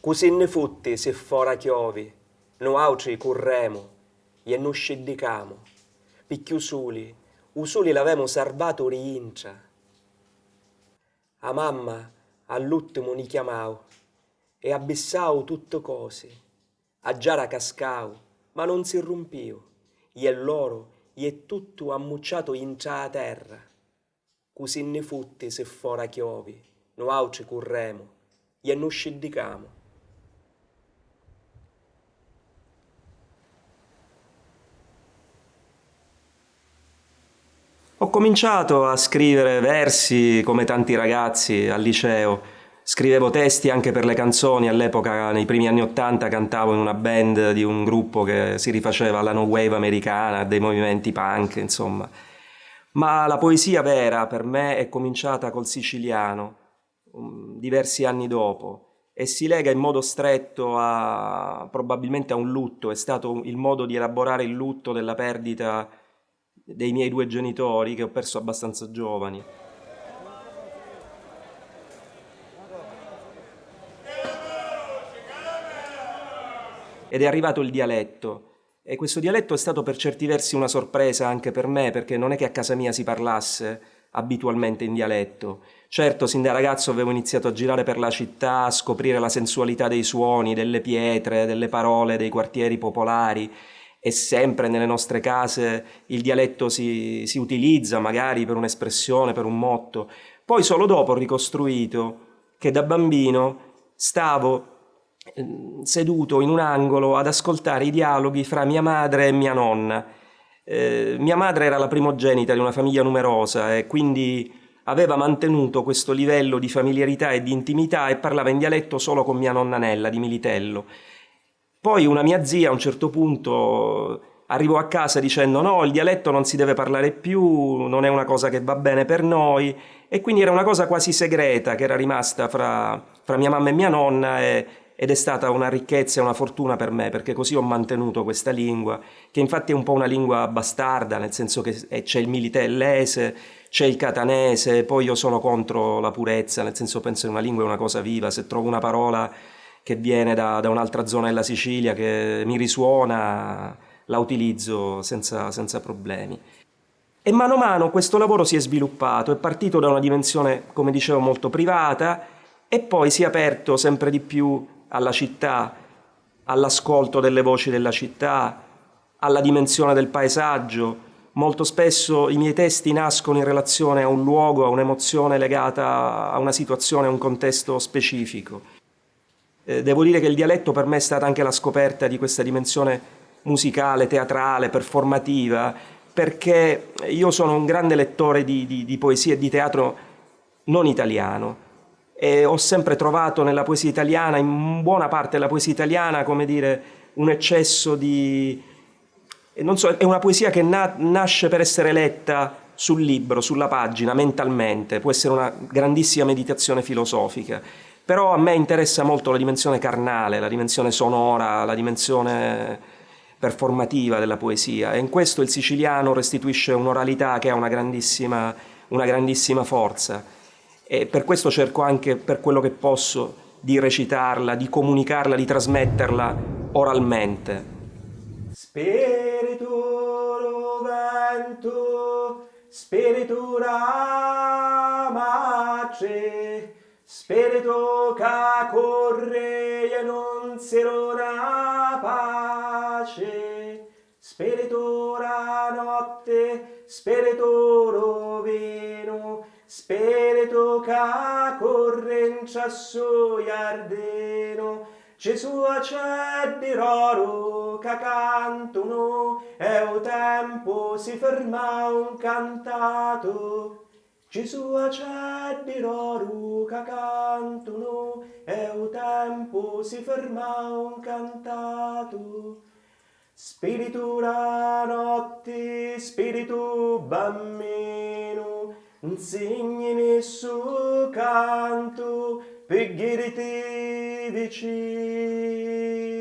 Così ne futti se fora chiovi, no altri curremo, e non sciddicamo, picchiu usuli l'avemo salvato riincia. A mamma all'ultimo ni chiamau, e abissau tutte cose, a giara cascau, ma non si rompiu, e loro e tutto ammucciato in la terra. Così ne futti se fora chiovi, no altri curremo, e non sciddicamo. Ho cominciato a scrivere versi come tanti ragazzi al liceo. Scrivevo testi anche per le canzoni. All'epoca, nei primi anni '80, cantavo in una band di un gruppo che si rifaceva alla no wave americana, dei movimenti punk, insomma. Ma la poesia vera per me è cominciata col siciliano, diversi anni dopo, e si lega in modo stretto probabilmente a un lutto. È stato il modo di elaborare il lutto della perdita dei miei due genitori che ho perso abbastanza giovani. Ed è arrivato il dialetto. E questo dialetto è stato per certi versi una sorpresa anche per me, perché non è che a casa mia si parlasse abitualmente in dialetto. Certo, sin da ragazzo avevo iniziato a girare per la città, a scoprire la sensualità dei suoni, delle pietre, delle parole, dei quartieri popolari, e sempre nelle nostre case il dialetto si utilizza magari per un'espressione, per un motto. Poi solo dopo ho ricostruito che da bambino stavo seduto in un angolo ad ascoltare i dialoghi fra mia madre e mia nonna. Mia madre era la primogenita di una famiglia numerosa e quindi aveva mantenuto questo livello di familiarità e di intimità e parlava in dialetto solo con mia nonna Nella di Militello. Poi una mia zia a un certo punto arrivò a casa dicendo no, il dialetto non si deve parlare più, non è una cosa che va bene per noi, e quindi era una cosa quasi segreta che era rimasta fra mia mamma e mia nonna, ed è stata una ricchezza e una fortuna per me, perché così ho mantenuto questa lingua, che infatti è un po' una lingua bastarda, nel senso che c'è il militellese, c'è il catanese, poi io sono contro la purezza, nel senso penso che una lingua è una cosa viva. Se trovo una parola che viene da un'altra zona della Sicilia che mi risuona, la utilizzo senza problemi. E mano a mano questo lavoro si è sviluppato, è partito da una dimensione, come dicevo, molto privata, e poi si è aperto sempre di più alla città, all'ascolto delle voci della città, alla dimensione del paesaggio. Molto spesso i miei testi nascono in relazione a un luogo, a un'emozione legata a una situazione, a un contesto specifico. Devo dire che il dialetto per me è stata anche la scoperta di questa dimensione musicale, teatrale, performativa, perché io sono un grande lettore di poesia e di teatro non italiano, e ho sempre trovato nella poesia italiana, in buona parte della poesia italiana, come dire, un eccesso di... non so, è una poesia che nasce per essere letta sul libro, sulla pagina, mentalmente, può essere una grandissima meditazione filosofica. Però a me interessa molto la dimensione carnale, la dimensione sonora, la dimensione performativa della poesia, e in questo il siciliano restituisce un'oralità che ha una grandissima forza, e per questo cerco anche, per quello che posso, di recitarla, di comunicarla, di trasmetterla oralmente. Spiritu vento, spiritu ramace, spirito che corre e non si una pace, spirito la notte, spirito rovino, spirito che corre in ciasso iardeno, Gesù c'è di roro che cantano e o tempo si ferma un cantato. Gesù c'è di roro che cantano e o tempo si ferma un cantato. Spiritu la notte, spiritu bambino, insegnami su canto per giriti vicino.